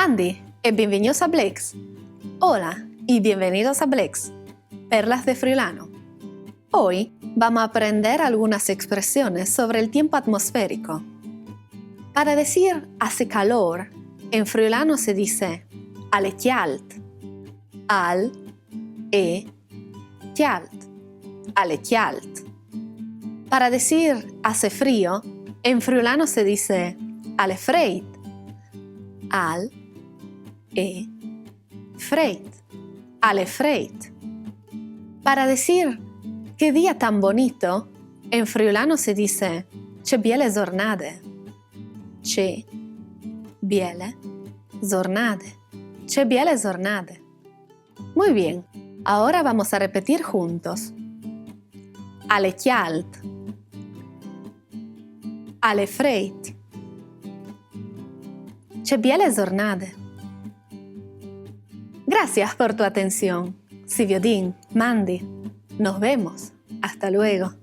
Mandy e bienvenidos a Blex. Hola y bienvenidos a Blex, Perlas de Friulano. Hoy vamos a aprender algunas expresiones sobre el tiempo atmosférico. Para decir hace calor, en friulano se dice ale chialt, al, e, chialt, ale chialt. Para decir hace frío, en friulano se dice ale freit, al, e, freit, ale freit. Para decir qué día tan bonito, en friulano se dice che biele giornade, che biele giornade, che biele giornade. Muy bien, ahora vamos a repetir juntos. Ale chialt, ale freit, che biele giornade. Gracias por tu atención. Siviodin, Mandy. Nos vemos. Hasta luego.